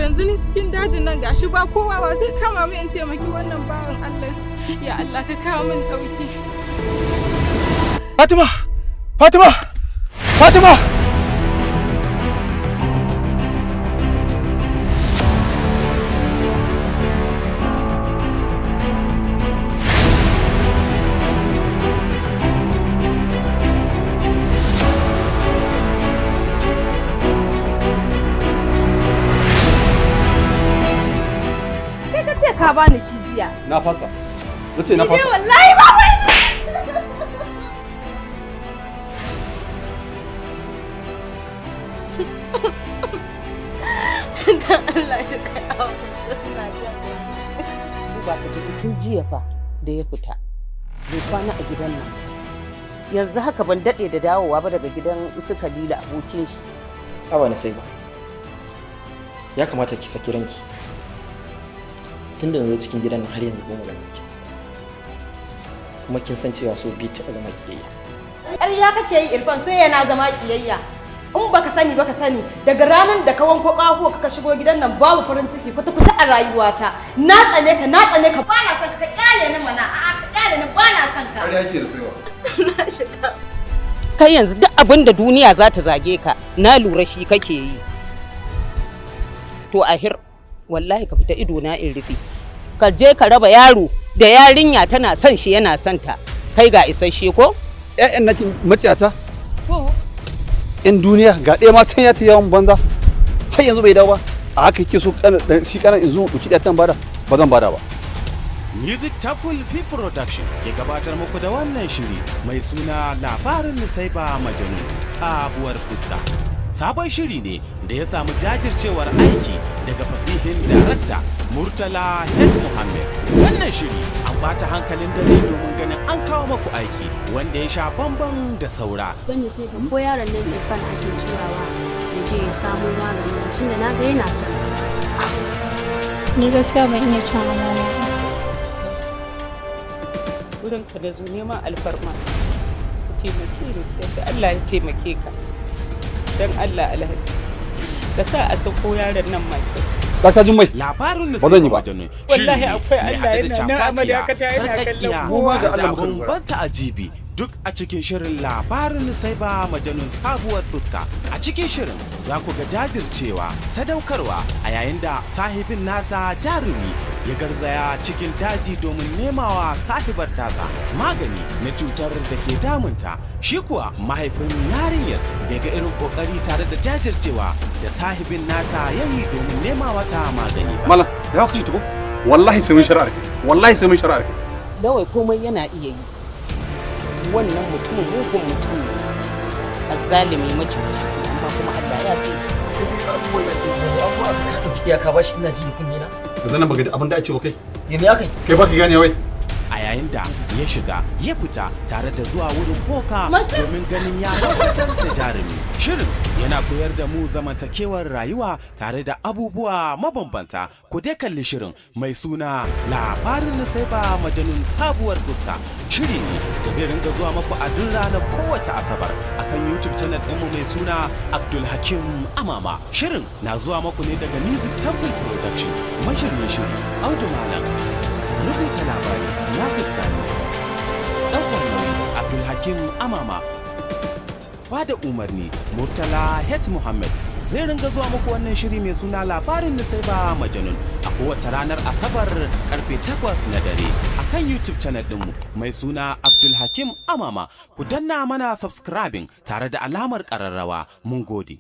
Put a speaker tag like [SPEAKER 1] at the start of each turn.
[SPEAKER 1] yanzu ni cikin dajin nan gashi ba kowa ba zai kama min in taimaki wannan bawan Allah. Ya Allah ka kawo min dauki.
[SPEAKER 2] Fatima! Fatima! Fatima!
[SPEAKER 3] Ka bani shi jiya.
[SPEAKER 2] Na fasa. Nace na fasa.
[SPEAKER 3] Wallahi ba wai. Dan Allah ya kai awo. Ba ka ji tun jiya fa da ya fita. Bai kwana a gidan nan. Yanzu haka ban dade da dawowa ba daga gidan su Kalila abokin shi.
[SPEAKER 4] Awa na sai ba. Ya kamata ki saki ranki. Tun da yanzu cikin gidan nan har yanzu goma ganin ki kuma kin san cewa so bi ta zama kiyayya.
[SPEAKER 3] Ƙarya kake yi Irfan, so yana zama kiyayya. In baka sani daga ranar da ka wanko ƙaho ka shigo gidan nan babu farin ciki kwata-kwata a rayuwata. Na tsane ka ba na son ka kyale ni mana. A'a ka kyale ni ba na son ka.
[SPEAKER 2] Ƙarya ke da saiwa.
[SPEAKER 3] Na shiga. Kai yanzu duk abin da duniya za ta zage ka na lura shi kake yi. To ahir wallahi ka fita ido na in rufe. Ka je ka raba yaro da yarinya tana son shi yana son ta. Kai ga isasshe ko?
[SPEAKER 2] ƴaƴan naki maciyata. In duniya ga ɗaya ma can ya ta yawan banza. Har yanzu bai dawo ba. A haka yake so shi kanan in zo ɗauki ɗaya tan bada. Ba zan bada ba.
[SPEAKER 5] Music Temple P Production ke gabatar muku da wannan shiri mai suna labarin Nusaiba Majnun sabuwar fuska. Sabon shiri ne da ya samu jajircewar aiki daga fasihin darakta Murtala H. Muhammad. Wannan shiri an bata hankalin dare domin ganin an kawo maku aiki wanda ya sha bamban da saura.
[SPEAKER 6] Bane sai ko yaron nan Irfan ake turawa ya je ya samu magani tunda na ga yana son ta. Ni gaskiya ban iya cin amana ba.
[SPEAKER 3] Wurin ka da zo neman alfarma. Ka taimake ni da Allah ya taimake ka. Dan Allah Alhaji ka sa a sako yaron nan masu
[SPEAKER 2] Dr. Jummai
[SPEAKER 5] labarin da
[SPEAKER 2] ba zan yi ba.
[SPEAKER 3] Wallahi akwai Allah yana nan amarya ka ta yana kallon
[SPEAKER 2] kowa ga Allah muka
[SPEAKER 5] ban ta'ajibi duk a cikin shirin labarin Nusaiba Majnun sabuwar fuska. A cikin shirin za ku ga jajircewa sadaukarwa a yayin da sahibin nata jarumi ya garzaya cikin daji domin nemawa sahibar tasa magani na cutar da ke damunta. Shi kuwa mahaifin yarinyar bai ga irin kokari tare da jajircewa da sahibin nata yayi domin nemawa ta magani ba.
[SPEAKER 2] Malam, ya kace ta ko? Wallahi sai mun shari'ar kai. Wallahi sai mun shari'ar kai.
[SPEAKER 3] Lawai komai yana iya yi. Wannan mutumin mugun mutum ne. Azzalimi macuci amma kuma Allah ya ce.
[SPEAKER 4] Ya ka bashi ina ji kunni na.
[SPEAKER 2] Da zanan baka ji abin da ake wa kai.
[SPEAKER 4] Ya me akai?
[SPEAKER 2] Kai baka gane wai.
[SPEAKER 5] A yayin da ya shiga ya fita tare da zuwa wurin boka domin ganin ya tabbatar da jarumi. Shirin yana koyar da mu zamantakewar rayuwa tare da abubuwa mabambanta. Ku dai kalli shirin mai suna labarin Nusaiba Majnun sabuwar fuska. Shiri ne da zai ringa zuwa maku a duk ranar kowace Asabar akan YouTube channel ɗinmu mai suna Abdul Hakim Amama. Shirin na zuwa maku ne daga Music Temple Production. Mashiryin shiri Audu Malam. Rubuta labari Nafis Sani. Ɗaukar nauyi Abdulhakim Amama. Bada umarni Murtala H. Muhammad. Zai ringa zuwa muku wannan shiri mai suna labarin Nusaiba Majnun a kowace ranar Asabar karfe 8 na dare akan YouTube channel ɗinmu mai suna Abdulhakim Amama. Ku danna mana subscribing tare da alamar ƙararrawa. Mun gode.